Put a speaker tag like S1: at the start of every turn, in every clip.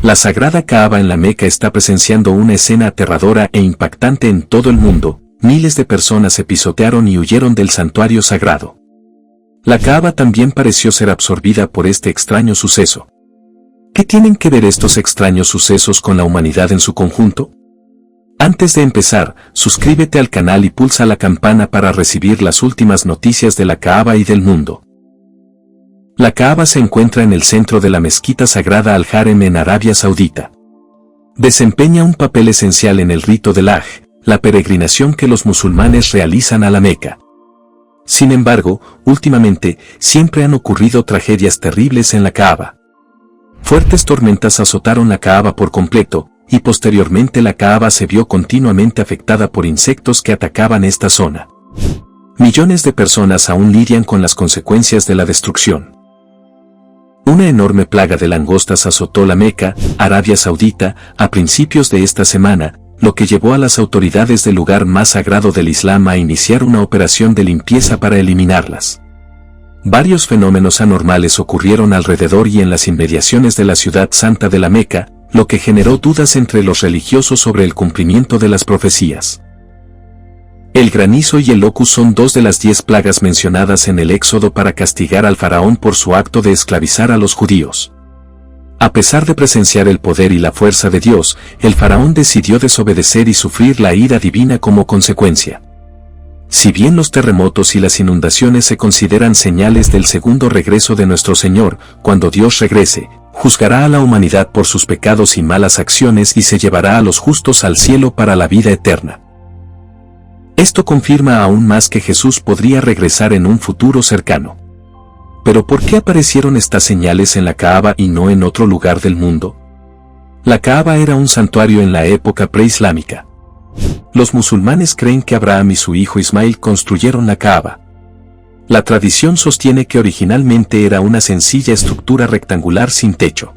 S1: La sagrada Kaaba en la Meca está presenciando una escena aterradora e impactante en todo el mundo. Miles de personas se pisotearon y huyeron del santuario sagrado. La Kaaba también pareció ser absorbida por este extraño suceso. ¿Qué tienen que ver estos extraños sucesos con la humanidad en su conjunto? Antes de empezar, suscríbete al canal y pulsa la campana para recibir las últimas noticias de la Kaaba y del mundo. La Kaaba se encuentra en el centro de la mezquita sagrada Al-Harem en Arabia Saudita. Desempeña un papel esencial en el rito del Hajj, la peregrinación que los musulmanes realizan a la Meca. Sin embargo, últimamente, siempre han ocurrido tragedias terribles en la Kaaba. Fuertes tormentas azotaron la Kaaba por completo, y posteriormente la Kaaba se vio continuamente afectada por insectos que atacaban esta zona. Millones de personas aún lidian con las consecuencias de la destrucción. Una enorme plaga de langostas azotó la Meca, Arabia Saudita, a principios de esta semana, lo que llevó a las autoridades del lugar más sagrado del Islam a iniciar una operación de limpieza para eliminarlas. Varios fenómenos anormales ocurrieron alrededor y en las inmediaciones de la ciudad santa de la Meca, lo que generó dudas entre los religiosos sobre el cumplimiento de las profecías. El granizo y el locus son dos de las 10 plagas mencionadas en el Éxodo para castigar al faraón por su acto de esclavizar a los judíos. A pesar de presenciar el poder y la fuerza de Dios, el faraón decidió desobedecer y sufrir la ira divina como consecuencia. Si bien los terremotos y las inundaciones se consideran señales del segundo regreso de nuestro Señor, cuando Dios regrese, juzgará a la humanidad por sus pecados y malas acciones y se llevará a los justos al cielo para la vida eterna. Esto confirma aún más que Jesús podría regresar en un futuro cercano. ¿Pero por qué aparecieron estas señales en la Kaaba y no en otro lugar del mundo? La Kaaba era un santuario en la época preislámica. Los musulmanes creen que Abraham y su hijo Ismael construyeron la Kaaba. La tradición sostiene que originalmente era una sencilla estructura rectangular sin techo.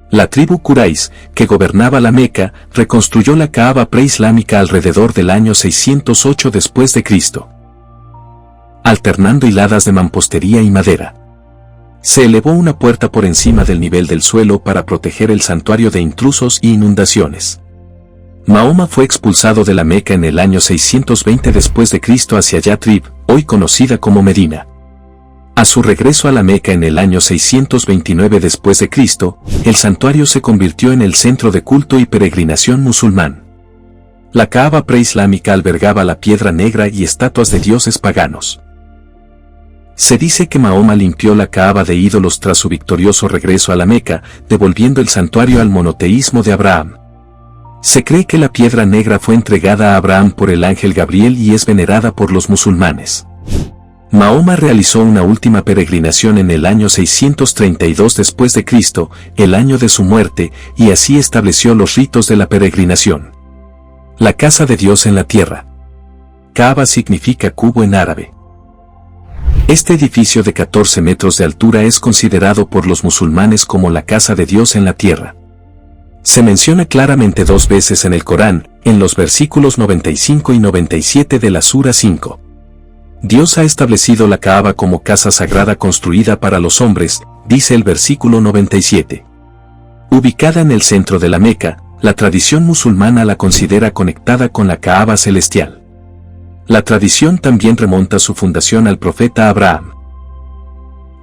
S1: La tribu Quraysh, que gobernaba la Meca, reconstruyó la Kaaba preislámica alrededor del año 608 después de Cristo, alternando hiladas de mampostería y madera. Se elevó una puerta por encima del nivel del suelo para proteger el santuario de intrusos y inundaciones. Mahoma fue expulsado de la Meca en el año 620 después de Cristo hacia Yatrib, hoy conocida como Medina. A su regreso a la Meca en el año 629 después de Cristo, el santuario se convirtió en el centro de culto y peregrinación musulmán. La Kaaba preislámica albergaba la piedra negra y estatuas de dioses paganos. Se dice que Mahoma limpió la Kaaba de ídolos tras su victorioso regreso a la Meca, devolviendo el santuario al monoteísmo de Abraham. Se cree que la piedra negra fue entregada a Abraham por el ángel Gabriel y es venerada por los musulmanes. Mahoma realizó una última peregrinación en el año 632 después de Cristo, el año de su muerte, y así estableció los ritos de la peregrinación. La casa de Dios en la tierra. Kaaba significa cubo en árabe. Este edificio de 14 metros de altura es considerado por los musulmanes como la casa de Dios en la tierra. Se menciona claramente 2 veces en el Corán, en los versículos 95 y 97 de la Sura 5. Dios ha establecido la Kaaba como casa sagrada construida para los hombres, dice el versículo 97. Ubicada en el centro de la Meca, la tradición musulmana la considera conectada con la Kaaba celestial. La tradición también remonta su fundación al profeta Abraham.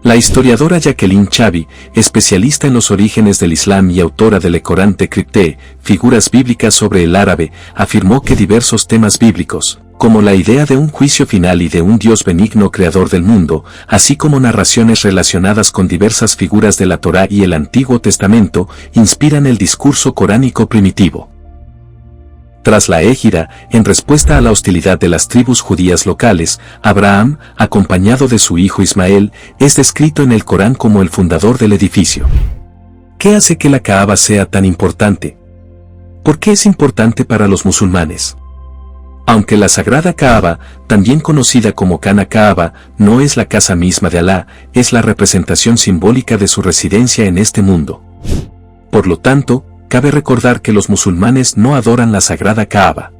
S1: La historiadora Jacqueline Chavi, especialista en los orígenes del Islam y autora del Corán Decrypté, Figuras bíblicas sobre el árabe, afirmó que diversos temas bíblicos, como la idea de un juicio final y de un Dios benigno creador del mundo, así como narraciones relacionadas con diversas figuras de la Torá y el Antiguo Testamento, inspiran el discurso coránico primitivo. Tras la Égira, en respuesta a la hostilidad de las tribus judías locales, Abraham, acompañado de su hijo Ismael, es descrito en el Corán como el fundador del edificio. ¿Qué hace que la Kaaba sea tan importante? ¿Por qué es importante para los musulmanes? Aunque la sagrada Kaaba, también conocida como Khana Kaaba, no es la casa misma de Alá, es la representación simbólica de su residencia en este mundo. Por lo tanto, cabe recordar que los musulmanes no adoran la sagrada Kaaba.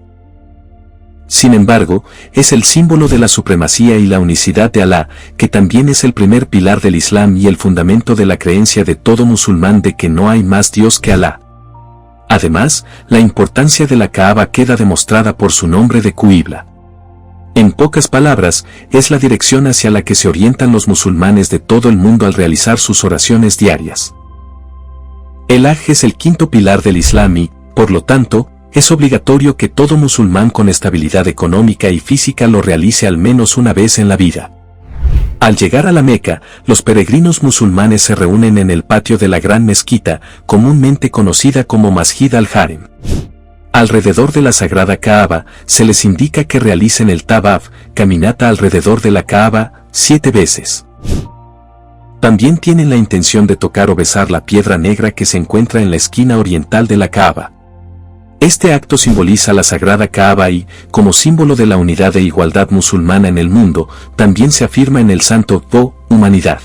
S1: Sin embargo, es el símbolo de la supremacía y la unicidad de Alá, que también es el primer pilar del Islam y el fundamento de la creencia de todo musulmán de que no hay más Dios que Alá. Además, la importancia de la Kaaba queda demostrada por su nombre de Qibla. En pocas palabras, es la dirección hacia la que se orientan los musulmanes de todo el mundo al realizar sus oraciones diarias. El Hajj es el quinto pilar del Islam y, por lo tanto, es obligatorio que todo musulmán con estabilidad económica y física lo realice al menos una vez en la vida. Al llegar a la Meca, los peregrinos musulmanes se reúnen en el patio de la gran mezquita, comúnmente conocida como Masjid al-Harim. Alrededor de la sagrada Kaaba, se les indica que realicen el Tawaf, caminata alrededor de la Kaaba, 7 veces. También tienen la intención de tocar o besar la piedra negra que se encuentra en la esquina oriental de la Kaaba. Este acto simboliza la sagrada Kaaba y, como símbolo de la unidad e igualdad musulmana en el mundo, también se afirma en el santo "Oh, humanidad.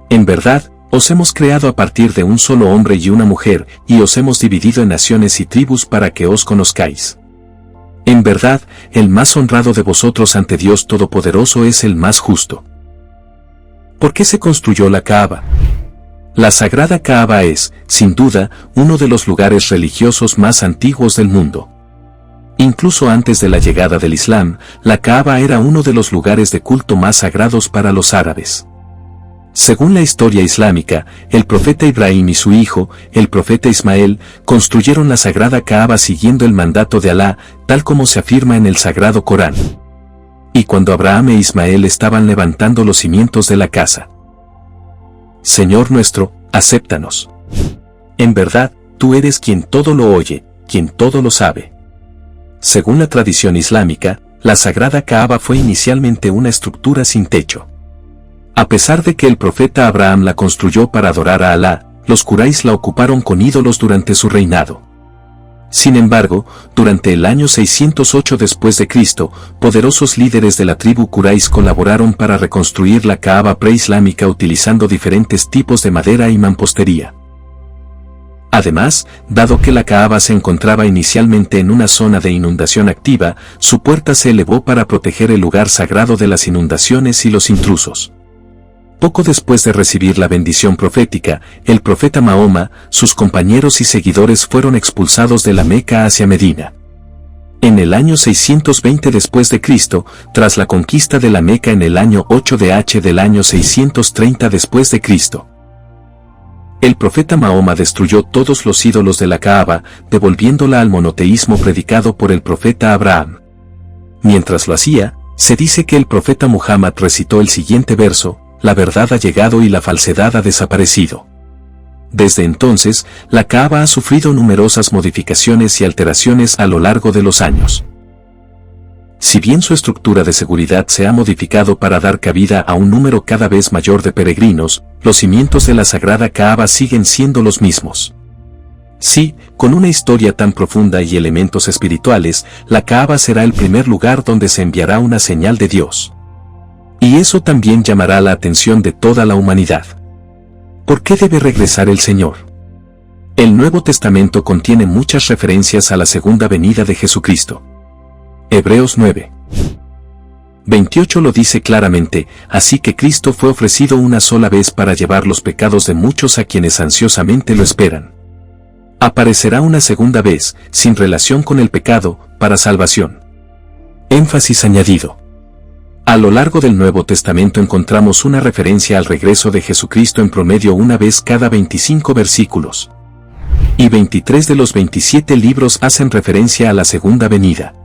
S1: En verdad, os hemos creado a partir de un solo hombre y una mujer, y os hemos dividido en naciones y tribus para que os conozcáis. En verdad, el más honrado de vosotros ante Dios Todopoderoso es el más justo". ¿Por qué se construyó la Kaaba? La sagrada Kaaba es, sin duda, uno de los lugares religiosos más antiguos del mundo. Incluso antes de la llegada del Islam, la Kaaba era uno de los lugares de culto más sagrados para los árabes. Según la historia islámica, el profeta Ibrahim y su hijo, el profeta Ismael, construyeron la sagrada Kaaba siguiendo el mandato de Alá, tal como se afirma en el Sagrado Corán. Y cuando Abraham e Ismael estaban levantando los cimientos de la casa: Señor nuestro, acéptanos. En verdad, tú eres quien todo lo oye, quien todo lo sabe. Según la tradición islámica, la sagrada Kaaba fue inicialmente una estructura sin techo. A pesar de que el profeta Abraham la construyó para adorar a Alá, los Quraysh la ocuparon con ídolos durante su reinado. Sin embargo, durante el año 608 después de Cristo, poderosos líderes de la tribu Quraysh colaboraron para reconstruir la Kaaba preislámica utilizando diferentes tipos de madera y mampostería. Además, dado que la Kaaba se encontraba inicialmente en una zona de inundación activa, su puerta se elevó para proteger el lugar sagrado de las inundaciones y los intrusos. Poco después de recibir la bendición profética, el profeta Mahoma, sus compañeros y seguidores fueron expulsados de la Meca hacia Medina. En el año 620 después de Cristo, tras la conquista de la Meca en el año 8 del año 630 después de Cristo, el profeta Mahoma destruyó todos los ídolos de la Kaaba, devolviéndola al monoteísmo predicado por el profeta Abraham. Mientras lo hacía, se dice que el profeta Muhammad recitó el siguiente verso: la verdad ha llegado y la falsedad ha desaparecido. Desde entonces, la Kaaba ha sufrido numerosas modificaciones y alteraciones a lo largo de los años. Si bien su estructura de seguridad se ha modificado para dar cabida a un número cada vez mayor de peregrinos, los cimientos de la sagrada Kaaba siguen siendo los mismos. Sí, con una historia tan profunda y elementos espirituales, la Kaaba será el primer lugar donde se enviará una señal de Dios. Y eso también llamará la atención de toda la humanidad. ¿Por qué debe regresar el Señor? El Nuevo Testamento contiene muchas referencias a la segunda venida de Jesucristo. Hebreos 9:28 lo dice claramente: así que Cristo fue ofrecido una sola vez para llevar los pecados de muchos a quienes ansiosamente lo esperan. Aparecerá una segunda vez, sin relación con el pecado, para salvación. Énfasis añadido. A lo largo del Nuevo Testamento encontramos una referencia al regreso de Jesucristo en promedio una vez cada 25 versículos. Y 23 de los 27 libros hacen referencia a la segunda venida.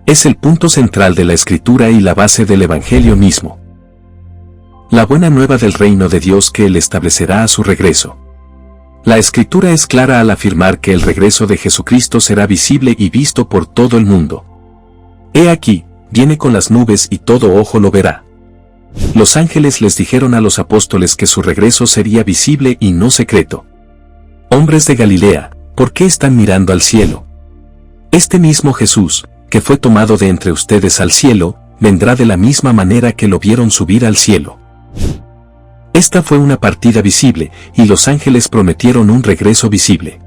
S1: Es el punto central de la Escritura y la base del Evangelio mismo. La buena nueva del reino de Dios que Él establecerá a su regreso. La Escritura es clara al afirmar que el regreso de Jesucristo será visible y visto por todo el mundo. He aquí, viene con las nubes y todo ojo lo verá. Los ángeles les dijeron a los apóstoles que su regreso sería visible y no secreto. Hombres de Galilea, ¿por qué están mirando al cielo? Este mismo Jesús, que fue tomado de entre ustedes al cielo, vendrá de la misma manera que lo vieron subir al cielo. Esta fue una partida visible, y los ángeles prometieron un regreso visible.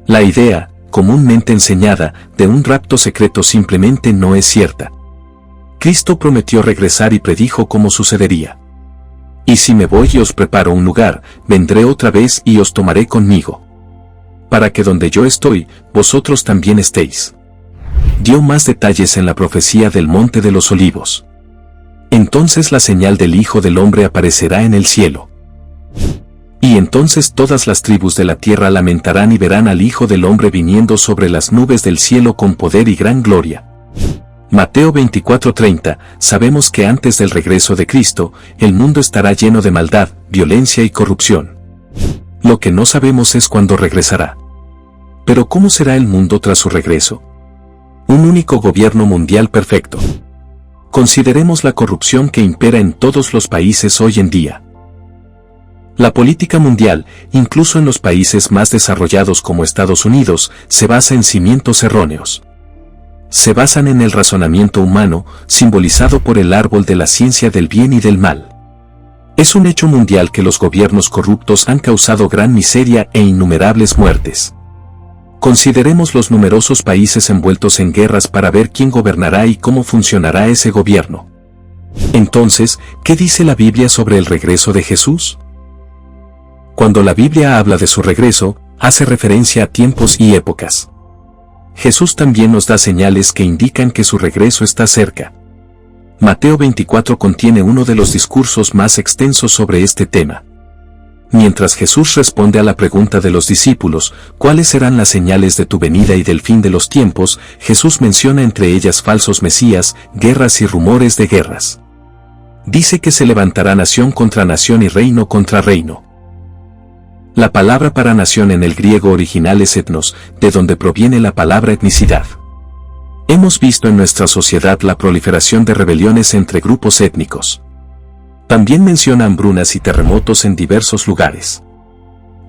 S1: La idea, comúnmente enseñada, de un rapto secreto simplemente no es cierta. Cristo prometió regresar y predijo cómo sucedería. Y si me voy y os preparo un lugar, vendré otra vez y os tomaré conmigo, para que donde yo estoy, vosotros también estéis. Dio más detalles en la profecía del Monte de los Olivos. Entonces la señal del Hijo del Hombre aparecerá en el cielo. Y entonces todas las tribus de la tierra lamentarán y verán al Hijo del Hombre viniendo sobre las nubes del cielo con poder y gran gloria. Mateo 24:30, sabemos que antes del regreso de Cristo, el mundo estará lleno de maldad, violencia y corrupción. Lo que no sabemos es cuándo regresará. Pero ¿cómo será el mundo tras su regreso? Un único gobierno mundial perfecto. Consideremos la corrupción que impera en todos los países hoy en día. La política mundial, incluso en los países más desarrollados como Estados Unidos, se basa en cimientos erróneos. Se basan en el razonamiento humano, simbolizado por el árbol de la ciencia del bien y del mal. Es un hecho mundial que los gobiernos corruptos han causado gran miseria e innumerables muertes. Consideremos los numerosos países envueltos en guerras para ver quién gobernará y cómo funcionará ese gobierno. Entonces, ¿qué dice la Biblia sobre el regreso de Jesús? Cuando la Biblia habla de su regreso, hace referencia a tiempos y épocas. Jesús también nos da señales que indican que su regreso está cerca. Mateo 24 contiene uno de los discursos más extensos sobre este tema. Mientras Jesús responde a la pregunta de los discípulos, ¿cuáles serán las señales de tu venida y del fin de los tiempos? Jesús menciona entre ellas falsos mesías, guerras y rumores de guerras. Dice que se levantará nación contra nación y reino contra reino. La palabra para nación en el griego original es etnos, de donde proviene la palabra etnicidad. Hemos visto en nuestra sociedad la proliferación de rebeliones entre grupos étnicos. También menciona hambrunas y terremotos en diversos lugares.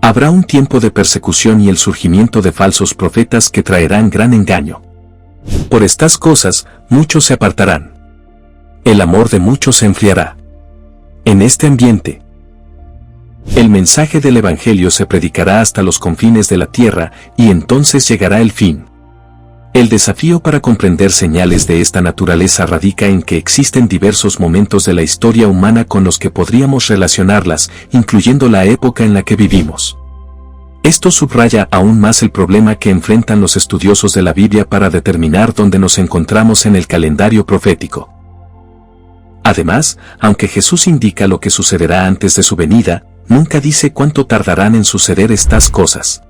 S1: Habrá un tiempo de persecución y el surgimiento de falsos profetas que traerán gran engaño. Por estas cosas, muchos se apartarán. El amor de muchos se enfriará. En este ambiente, el mensaje del Evangelio se predicará hasta los confines de la tierra, y entonces llegará el fin. El desafío para comprender señales de esta naturaleza radica en que existen diversos momentos de la historia humana con los que podríamos relacionarlas, incluyendo la época en la que vivimos. Esto subraya aún más el problema que enfrentan los estudiosos de la Biblia para determinar dónde nos encontramos en el calendario profético. Además, aunque Jesús indica lo que sucederá antes de su venida, nunca dice cuánto tardarán en suceder estas cosas.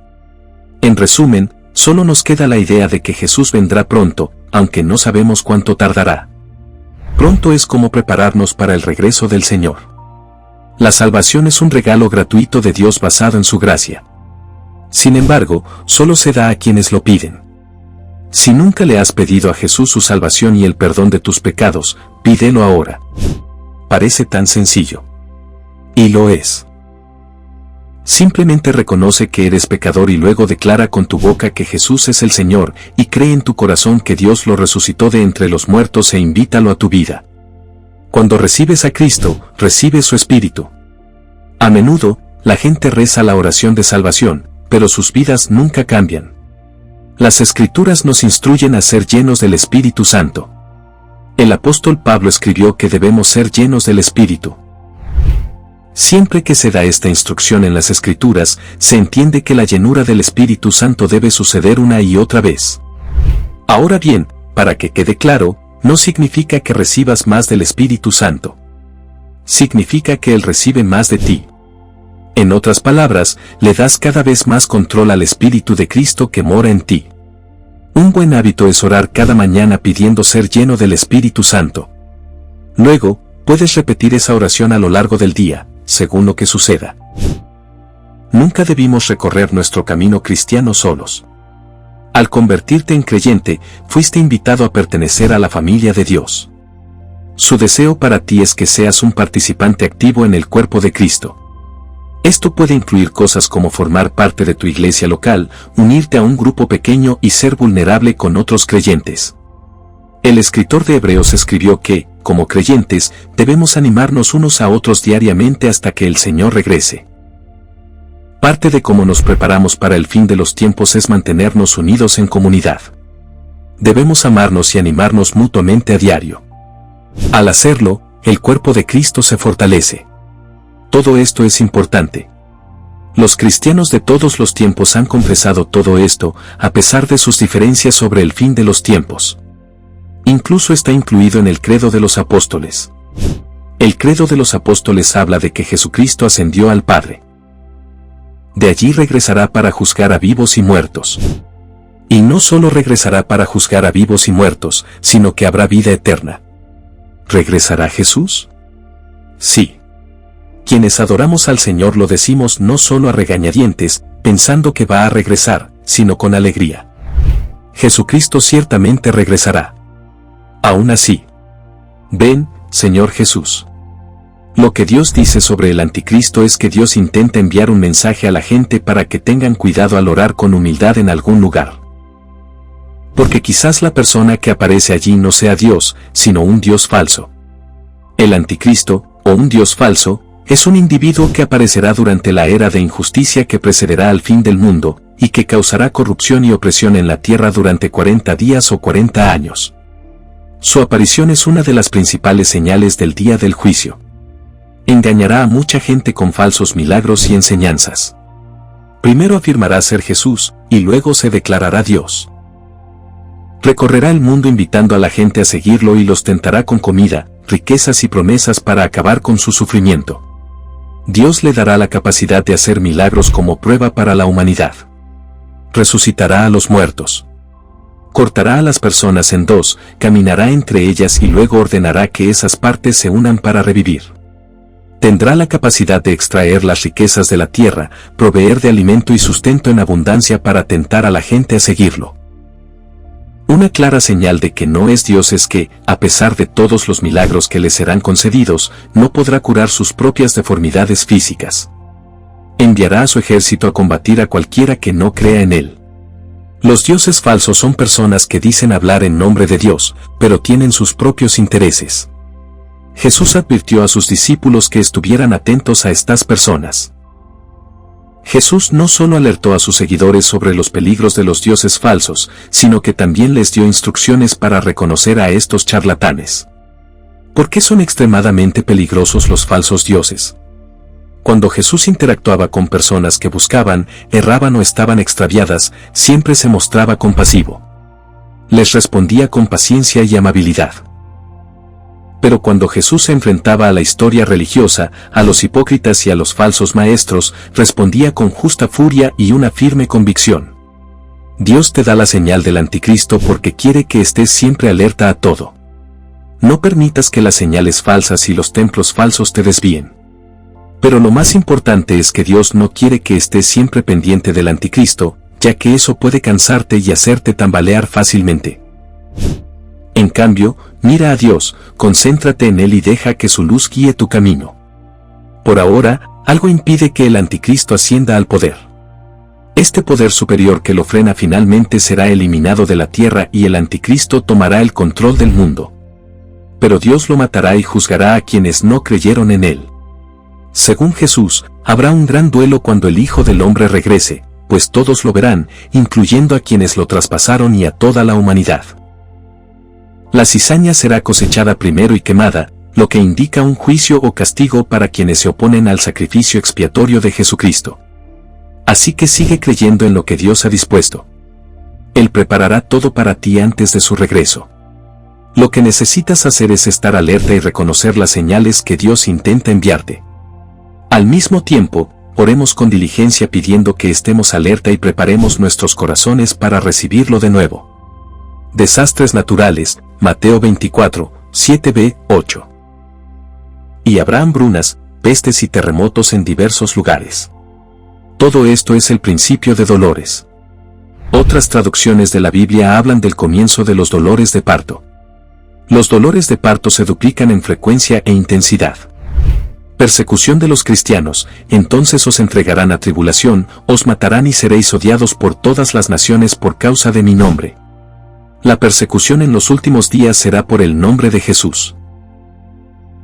S1: En resumen, solo nos queda la idea de que Jesús vendrá pronto, aunque no sabemos cuánto tardará. Pronto es como prepararnos para el regreso del Señor. La salvación es un regalo gratuito de Dios basado en su gracia. Sin embargo, solo se da a quienes lo piden. Si nunca le has pedido a Jesús su salvación y el perdón de tus pecados, pídelo ahora. Parece tan sencillo. Y lo es. Simplemente reconoce que eres pecador y luego declara con tu boca que Jesús es el Señor, y cree en tu corazón que Dios lo resucitó de entre los muertos e invítalo a tu vida. Cuando recibes a Cristo, recibes su Espíritu. A menudo, la gente reza la oración de salvación, pero sus vidas nunca cambian. Las Escrituras nos instruyen a ser llenos del Espíritu Santo. El apóstol Pablo escribió que debemos ser llenos del Espíritu. Siempre que se da esta instrucción en las Escrituras, se entiende que la llenura del Espíritu Santo debe suceder una y otra vez. Ahora bien, para que quede claro, no significa que recibas más del Espíritu Santo. Significa que Él recibe más de ti. En otras palabras, le das cada vez más control al Espíritu de Cristo que mora en ti. Un buen hábito es orar cada mañana pidiendo ser lleno del Espíritu Santo. Luego, puedes repetir esa oración a lo largo del día, según lo que suceda. Nunca debimos recorrer nuestro camino cristiano solos. Al convertirte en creyente, fuiste invitado a pertenecer a la familia de Dios. Su deseo para ti es que seas un participante activo en el cuerpo de Cristo. Esto puede incluir cosas como formar parte de tu iglesia local, unirte a un grupo pequeño y ser vulnerable con otros creyentes. El escritor de Hebreos escribió que, como creyentes, debemos animarnos unos a otros diariamente hasta que el Señor regrese. Parte de cómo nos preparamos para el fin de los tiempos es mantenernos unidos en comunidad. Debemos amarnos y animarnos mutuamente a diario. Al hacerlo, el cuerpo de Cristo se fortalece. Todo esto es importante. Los cristianos de todos los tiempos han confesado todo esto, a pesar de sus diferencias sobre el fin de los tiempos. Incluso está incluido en el credo de los apóstoles. El credo de los apóstoles habla de que Jesucristo ascendió al Padre. De allí regresará para juzgar a vivos y muertos. Y no solo regresará para juzgar a vivos y muertos, sino que habrá vida eterna. ¿Regresará Jesús? Sí. Quienes adoramos al Señor lo decimos no solo a regañadientes, pensando que va a regresar, sino con alegría. Jesucristo ciertamente regresará. Aún así. Ven, Señor Jesús. Lo que Dios dice sobre el anticristo es que Dios intenta enviar un mensaje a la gente para que tengan cuidado al orar con humildad en algún lugar. Porque quizás la persona que aparece allí no sea Dios, sino un Dios falso. El anticristo, o un Dios falso, es un individuo que aparecerá durante la era de injusticia que precederá al fin del mundo, y que causará corrupción y opresión en la tierra durante 40 días o 40 años. Su aparición es una de las principales señales del día del juicio. Engañará a mucha gente con falsos milagros y enseñanzas. Primero afirmará ser Jesús, y luego se declarará Dios. Recorrerá el mundo invitando a la gente a seguirlo y los tentará con comida, riquezas y promesas para acabar con su sufrimiento. Dios le dará la capacidad de hacer milagros como prueba para la humanidad. Resucitará a los muertos. Cortará a las personas en dos, caminará entre ellas y luego ordenará que esas partes se unan para revivir. Tendrá la capacidad de extraer las riquezas de la tierra, proveer de alimento y sustento en abundancia para tentar a la gente a seguirlo. Una clara señal de que no es Dios es que, a pesar de todos los milagros que le serán concedidos, no podrá curar sus propias deformidades físicas. Enviará a su ejército a combatir a cualquiera que no crea en él. Los dioses falsos son personas que dicen hablar en nombre de Dios, pero tienen sus propios intereses. Jesús advirtió a sus discípulos que estuvieran atentos a estas personas. Jesús no solo alertó a sus seguidores sobre los peligros de los dioses falsos, sino que también les dio instrucciones para reconocer a estos charlatanes. ¿Por qué son extremadamente peligrosos los falsos dioses? Cuando Jesús interactuaba con personas que buscaban, erraban o estaban extraviadas, siempre se mostraba compasivo. Les respondía con paciencia y amabilidad. Pero cuando Jesús se enfrentaba a la historia religiosa, a los hipócritas y a los falsos maestros, respondía con justa furia y una firme convicción. Dios te da la señal del anticristo porque quiere que estés siempre alerta a todo. No permitas que las señales falsas y los templos falsos te desvíen. Pero lo más importante es que Dios no quiere que estés siempre pendiente del anticristo, ya que eso puede cansarte y hacerte tambalear fácilmente. En cambio, mira a Dios, concéntrate en Él y deja que su luz guíe tu camino. Por ahora, algo impide que el anticristo ascienda al poder. Este poder superior que lo frena finalmente será eliminado de la tierra y el anticristo tomará el control del mundo. Pero Dios lo matará y juzgará a quienes no creyeron en Él. Según Jesús, habrá un gran duelo cuando el Hijo del Hombre regrese, pues todos lo verán, incluyendo a quienes lo traspasaron y a toda la humanidad. La cizaña será cosechada primero y quemada, lo que indica un juicio o castigo para quienes se oponen al sacrificio expiatorio de Jesucristo. Así que sigue creyendo en lo que Dios ha dispuesto. Él preparará todo para ti antes de su regreso. Lo que necesitas hacer es estar alerta y reconocer las señales que Dios intenta enviarte. Al mismo tiempo, oremos con diligencia pidiendo que estemos alerta y preparemos nuestros corazones para recibirlo de nuevo. Desastres naturales, Mateo 24, 7b, 8. Y habrá hambrunas, pestes y terremotos en diversos lugares. Todo esto es el principio de dolores. Otras traducciones de la Biblia hablan del comienzo de los dolores de parto. Los dolores de parto se duplican en frecuencia e intensidad. Persecución de los cristianos, entonces os entregarán a tribulación, os matarán y seréis odiados por todas las naciones por causa de mi nombre. La persecución en los últimos días será por el nombre de Jesús.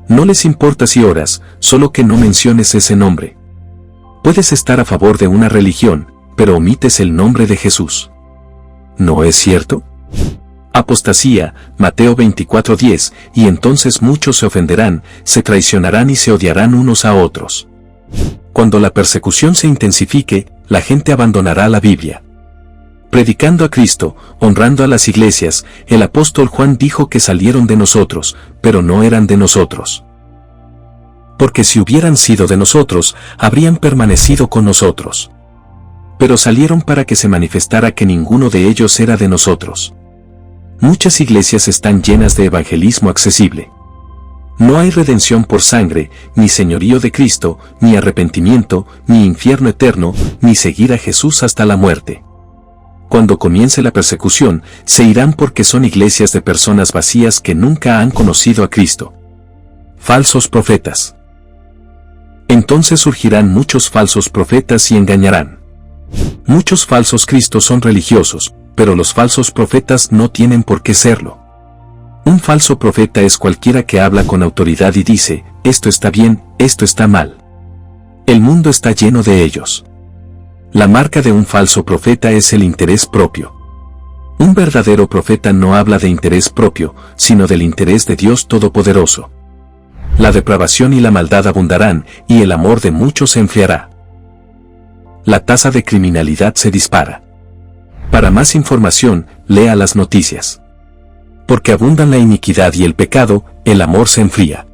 S1: No les importa si oras, solo que no menciones ese nombre. Puedes estar a favor de una religión, pero omites el nombre de Jesús. ¿No es cierto? Apostasía, Mateo 24:10, y entonces muchos se ofenderán, se traicionarán y se odiarán unos a otros. Cuando la persecución se intensifique, la gente abandonará la Biblia. Predicando a Cristo, honrando a las iglesias, el apóstol Juan dijo que salieron de nosotros, pero no eran de nosotros. Porque si hubieran sido de nosotros, habrían permanecido con nosotros. Pero salieron para que se manifestara que ninguno de ellos era de nosotros. Muchas iglesias están llenas de evangelismo accesible. No hay redención por sangre, ni señorío de Cristo, ni arrepentimiento, ni infierno eterno, ni seguir a Jesús hasta la muerte. Cuando comience la persecución, se irán porque son iglesias de personas vacías que nunca han conocido a Cristo. Falsos profetas. Entonces surgirán muchos falsos profetas y engañarán. Muchos falsos cristos son religiosos, pero los falsos profetas no tienen por qué serlo. Un falso profeta es cualquiera que habla con autoridad y dice, esto está bien, esto está mal. El mundo está lleno de ellos. La marca de un falso profeta es el interés propio. Un verdadero profeta no habla de interés propio, sino del interés de Dios Todopoderoso. La depravación y la maldad abundarán, y el amor de muchos se enfriará. La tasa de criminalidad se dispara. Para más información, lea las noticias. Porque abundan la iniquidad y el pecado, el amor se enfría.